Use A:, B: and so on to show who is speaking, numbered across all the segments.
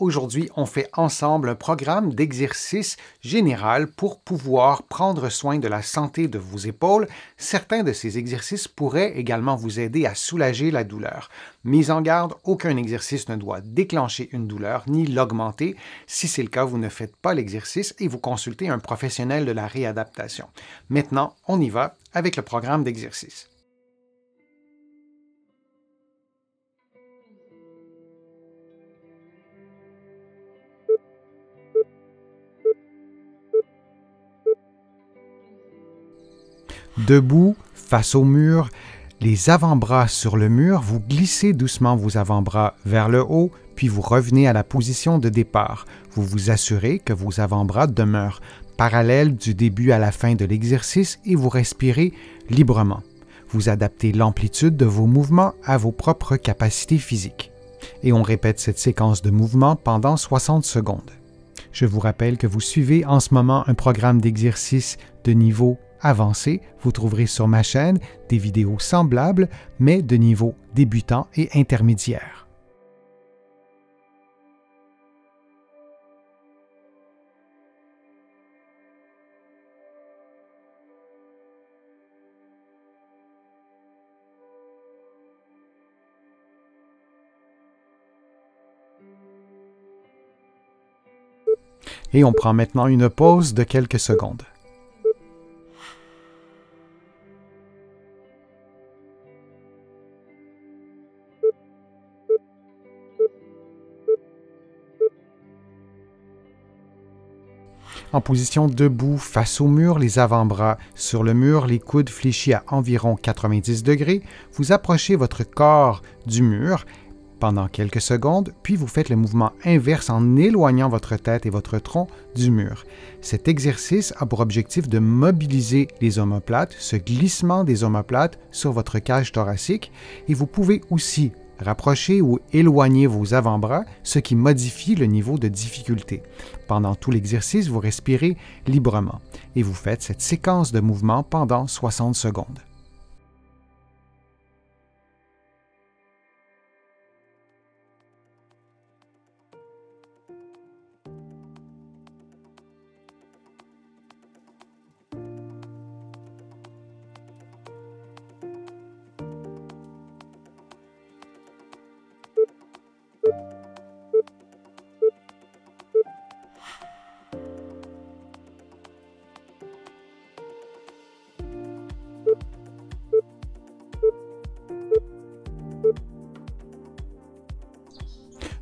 A: Aujourd'hui, on fait ensemble un programme d'exercice général pour pouvoir prendre soin de la santé de vos épaules. Certains de ces exercices pourraient également vous aider à soulager la douleur. Mise en garde, aucun exercice ne doit déclencher une douleur ni l'augmenter. Si c'est le cas, vous ne faites pas l'exercice et vous consultez un professionnel de la réadaptation. Maintenant, on y va avec le programme d'exercice. Debout, face au mur, les avant-bras sur le mur, vous glissez doucement vos avant-bras vers le haut, puis vous revenez à la position de départ. Vous vous assurez que vos avant-bras demeurent parallèles du début à la fin de l'exercice et vous respirez librement. Vous adaptez l'amplitude de vos mouvements à vos propres capacités physiques. Et on répète cette séquence de mouvements pendant 60 secondes. Je vous rappelle que vous suivez en ce moment un programme d'exercice de niveau avancé. Vous trouverez sur ma chaîne des vidéos semblables, mais de niveau débutant et intermédiaire. Et on prend maintenant une pause de quelques secondes. En position debout, face au mur, les avant-bras sur le mur, les coudes fléchis à environ 90 degrés, vous approchez votre corps du mur pendant quelques secondes, puis vous faites le mouvement inverse en éloignant votre tête et votre tronc du mur. Cet exercice a pour objectif de mobiliser les omoplates, ce glissement des omoplates sur votre cage thoracique, et vous pouvez aussi rapprocher ou éloigner vos avant-bras, ce qui modifie le niveau de difficulté. Pendant tout l'exercice, vous respirez librement et vous faites cette séquence de mouvements pendant 60 secondes.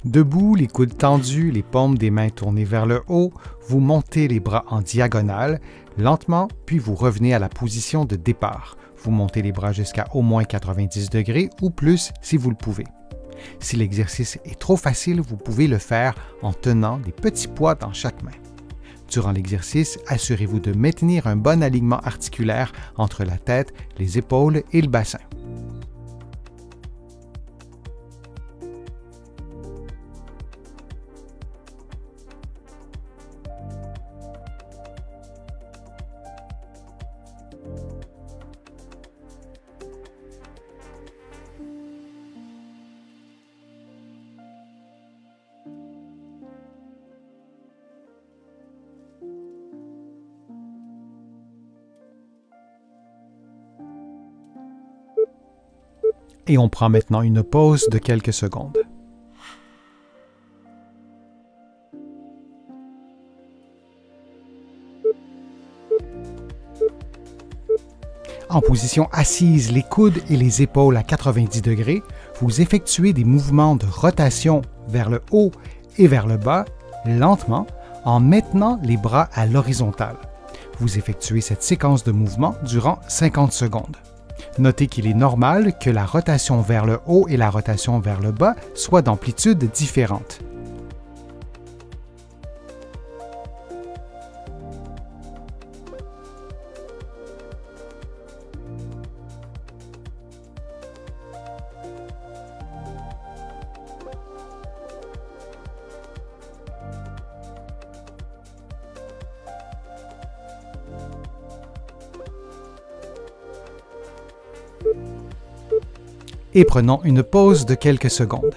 A: Debout, les coudes tendus, les paumes des mains tournées vers le haut, vous montez les bras en diagonale, lentement, puis vous revenez à la position de départ. Vous montez les bras jusqu'à au moins 90 degrés ou plus si vous le pouvez. Si l'exercice est trop facile, vous pouvez le faire en tenant des petits poids dans chaque main. Durant l'exercice, assurez-vous de maintenir un bon alignement articulaire entre la tête, les épaules et le bassin. Et on prend maintenant une pause de quelques secondes. En position assise, les coudes et les épaules à 90 degrés, vous effectuez des mouvements de rotation vers le haut et vers le bas, lentement, en maintenant les bras à l'horizontale. Vous effectuez cette séquence de mouvements durant 50 secondes. Notez qu'il est normal que la rotation vers le haut et la rotation vers le bas soient d'amplitude différente. Et prenons une pause de quelques secondes.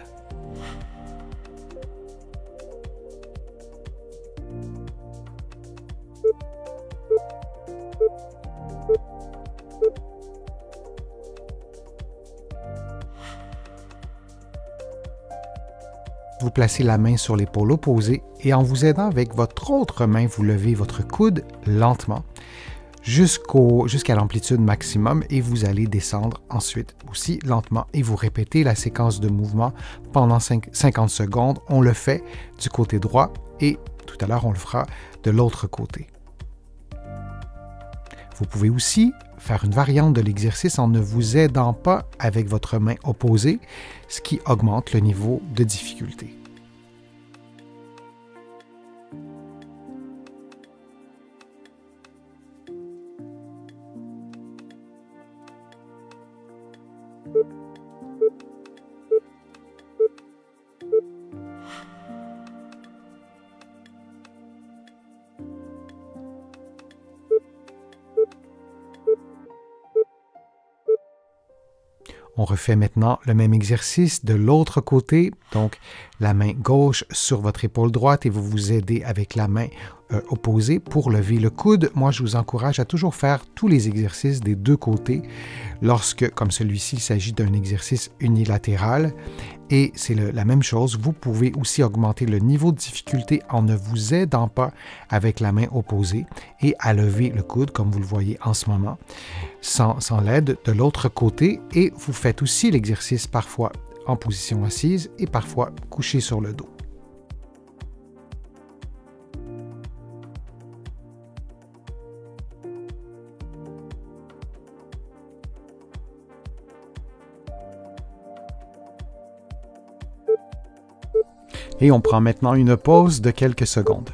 A: Vous placez la main sur l'épaule opposée et en vous aidant avec votre autre main, vous levez votre coude lentement jusqu'à l'amplitude maximum et vous allez descendre ensuite aussi lentement et vous répétez la séquence de mouvement pendant 50 secondes. On le fait du côté droit et tout à l'heure on le fera de l'autre côté. Vous pouvez aussi faire une variante de l'exercice en ne vous aidant pas avec votre main opposée, ce qui augmente le niveau de difficulté. On refait maintenant le même exercice de l'autre côté, donc la main gauche sur votre épaule droite et vous vous aidez avec la main opposée pour lever le coude. Moi, je vous encourage à toujours faire tous les exercices des deux côtés lorsque, comme celui-ci, il s'agit d'un exercice unilatéral. Et c'est la même chose, vous pouvez aussi augmenter le niveau de difficulté en ne vous aidant pas avec la main opposée et à lever le coude, comme vous le voyez en ce moment, sans l'aide de l'autre côté. Et vous faites aussi l'exercice parfois en position assise et parfois couché sur le dos. Et on prend maintenant une pause de quelques secondes.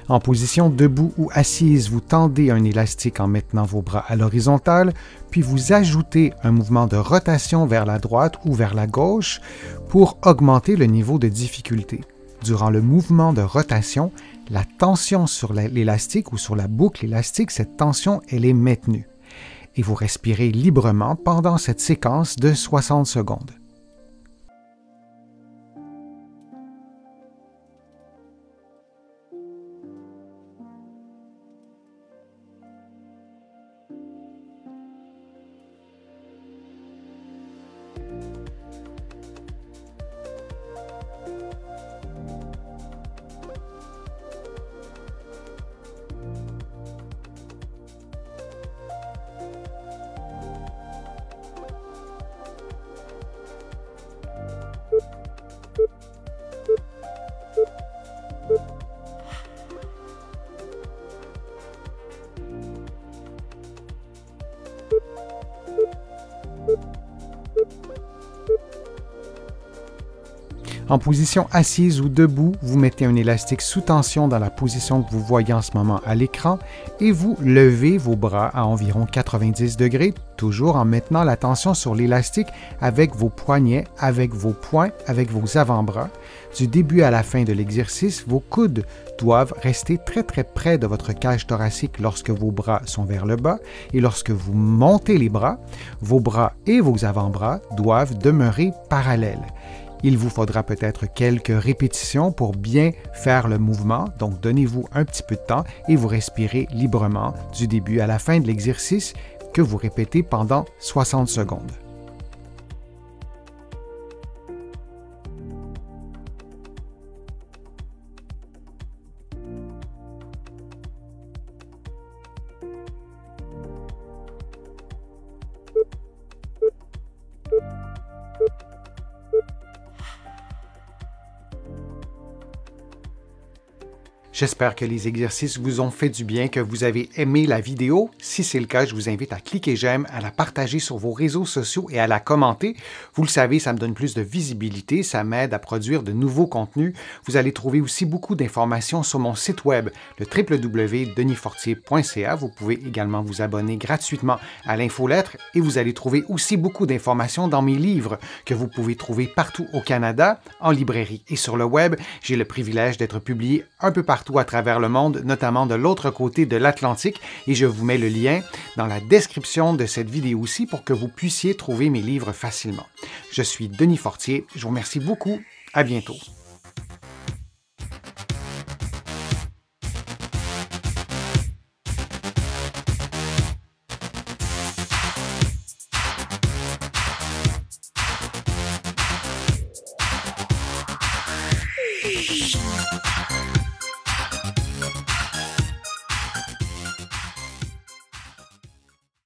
A: En position debout ou assise, vous tendez un élastique en maintenant vos bras à l'horizontale, puis vous ajoutez un mouvement de rotation vers la droite ou vers la gauche pour augmenter le niveau de difficulté. Durant le mouvement de rotation, la tension sur l'élastique ou sur la boucle élastique, cette tension, elle est maintenue. Et vous respirez librement pendant cette séquence de 60 secondes. En position assise ou debout, vous mettez un élastique sous tension dans la position que vous voyez en ce moment à l'écran et vous levez vos bras à environ 90 degrés, toujours en maintenant la tension sur l'élastique avec vos poignets, avec vos poings, avec vos avant-bras. Du début à la fin de l'exercice, vos coudes doivent rester très près de votre cage thoracique lorsque vos bras sont vers le bas et lorsque vous montez les bras, vos bras et vos avant-bras doivent demeurer parallèles. Il vous faudra peut-être quelques répétitions pour bien faire le mouvement, donc donnez-vous un petit peu de temps et vous respirez librement du début à la fin de l'exercice que vous répétez pendant 60 secondes. J'espère que les exercices vous ont fait du bien, que vous avez aimé la vidéo. Si c'est le cas, je vous invite à cliquer j'aime, à la partager sur vos réseaux sociaux et à la commenter. Vous le savez, ça me donne plus de visibilité, ça m'aide à produire de nouveaux contenus. Vous allez trouver aussi beaucoup d'informations sur mon site web, le www.denisfortier.ca. Vous pouvez également vous abonner gratuitement à l'infolettre et vous allez trouver aussi beaucoup d'informations dans mes livres que vous pouvez trouver partout au Canada, en librairie et sur le web. J'ai le privilège d'être publié un peu partout partout à travers le monde, notamment de l'autre côté de l'Atlantique, et je vous mets le lien dans la description de cette vidéo aussi pour que vous puissiez trouver mes livres facilement. Je suis Denis Fortier, je vous remercie beaucoup, à bientôt.